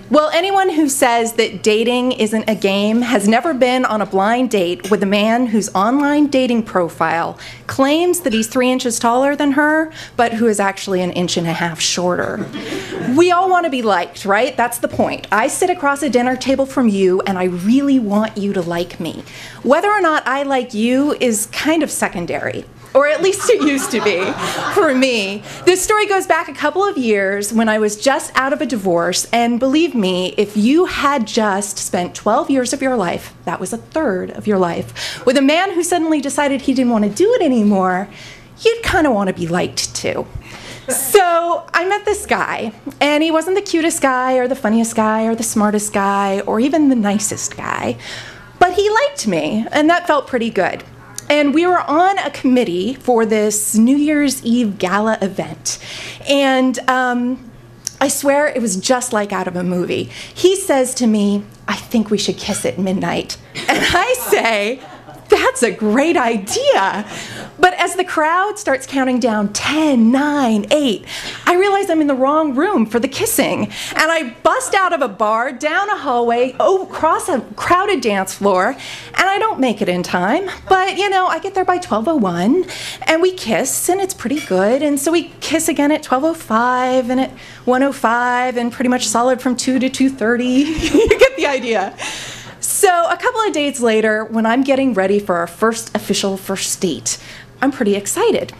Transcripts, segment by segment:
Well, anyone who says that dating isn't a game has never been on a blind date with a man whose online dating profile claims that he's 3 inches taller than her, but who is actually 1.5 inches shorter. We all want to be liked, right? That's the point. I sit across a dinner table from you, and I really want you to like me. Whether or not I like you is kind of secondary. Or at least it used to be for me. This story goes back a couple of years when I was just out of a divorce, and believe me, if you had just spent 12 years of your life, that was 1/3 of your life, with a man who suddenly decided he didn't want to do it anymore, you'd kind of want to be liked too. So I met this guy, and he wasn't the cutest guy or the funniest guy or the smartest guy or even the nicest guy, but he liked me, and that felt pretty good. And we were on a committee for this New Year's Eve gala event. And I swear it was just like out of a movie. He says to me, "I think we should kiss at midnight." And I say, "That's a great idea." But as the crowd starts counting down 10, 9, 8, I realize I'm in the wrong room for the kissing. And I bust out of a bar, down a hallway, across a crowded dance floor, and I don't make it in time. But, you know, I get there by 12:01, and we kiss, and it's pretty good. And so we kiss again at 12:05 and at 1:05, and pretty much solid from 2 to 2:30. You get the idea. So a couple of days later, when I'm getting ready for our first official first date, I'm pretty excited.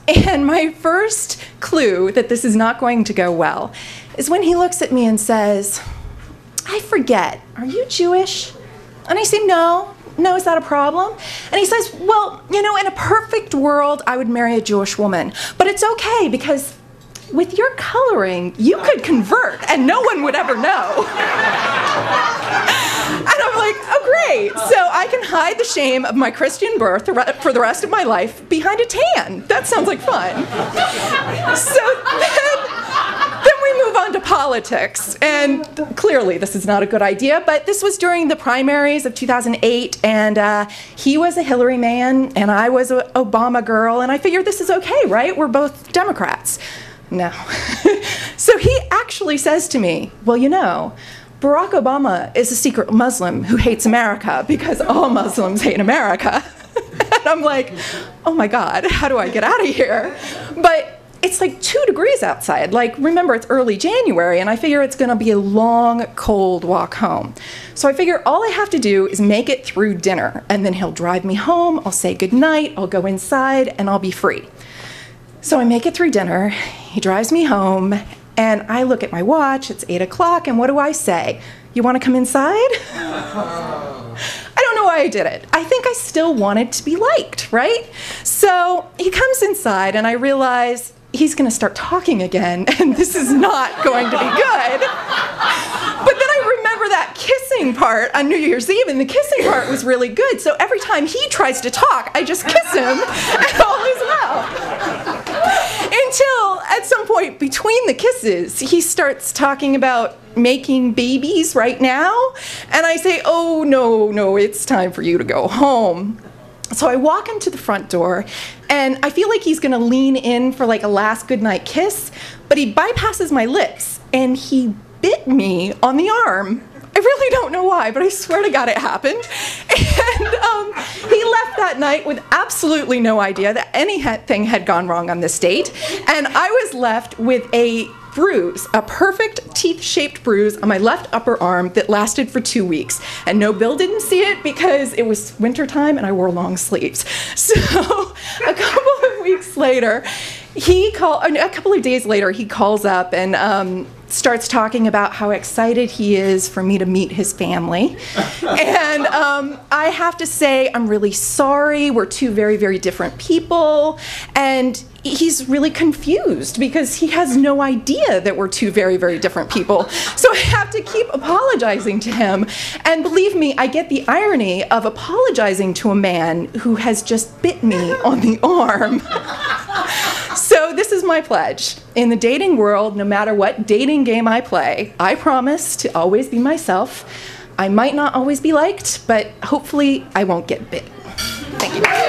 And my first clue that this is not going to go well is when he looks at me and says, "I forget, are you Jewish?" And I say, no, is that a problem? And he says, "Well, you know, in a perfect world, I would marry a Jewish woman, but it's okay because with your coloring, you could convert and no one would ever know." And I'm like, oh great, so I can hide the shame of my Christian birth for the rest of my life behind a tan. That sounds like fun. So then we move on to politics, and clearly this is not a good idea, but this was during the primaries of 2008, and he was a Hillary man, and I was an Obama girl, and I figured this is okay, right? We're both Democrats. No. So he actually says to me, "Well, you know, Barack Obama is a secret Muslim who hates America because all Muslims hate America." And I'm like, oh my God, how do I get out of here? But it's like 2 degrees outside. Like, remember, it's early January, and I figure it's gonna be a long, cold walk home. So I figure all I have to do is make it through dinner, and then he'll drive me home, I'll say goodnight, I'll go inside, and I'll be free. So I make it through dinner, he drives me home, and I look at my watch, it's 8 o'clock, and what do I say? "You wanna come inside?" I don't know why I did it. I think I still wanted to be liked, right? So he comes inside, and I realize he's gonna start talking again, and this is not going to be good. But then I remember that kissing part on New Year's Eve, and the kissing part was really good, so every time he tries to talk, I just kiss him, and all is well. Until, at some point between the kisses, he starts talking about making babies right now, and I say, "Oh, no, it's time for you to go home." So I walk him to the front door, and I feel like he's gonna lean in for like a last goodnight kiss, but he bypasses my lips, and he bit me on the arm. I really don't know why, but I swear to God it happened. And he left that night with absolutely no idea that anything had gone wrong on this date, and I was left with a bruise, a perfect teeth-shaped bruise on my left upper arm that lasted for 2 weeks. And no, Bill didn't see it because it was wintertime and I wore long sleeves. So a couple of weeks later, a couple of days later, he calls up and starts talking about how excited he is for me to meet his family. And I have to say, I'm really sorry. We're two very, very different people. And he's really confused because he has no idea that we're two very, very different people. So I have to keep apologizing to him. And believe me, I get the irony of apologizing to a man who has just bit me on the arm. So this is my pledge. In the dating world, no matter what dating game I play, I promise to always be myself. I might not always be liked, but hopefully I won't get bit. Thank you.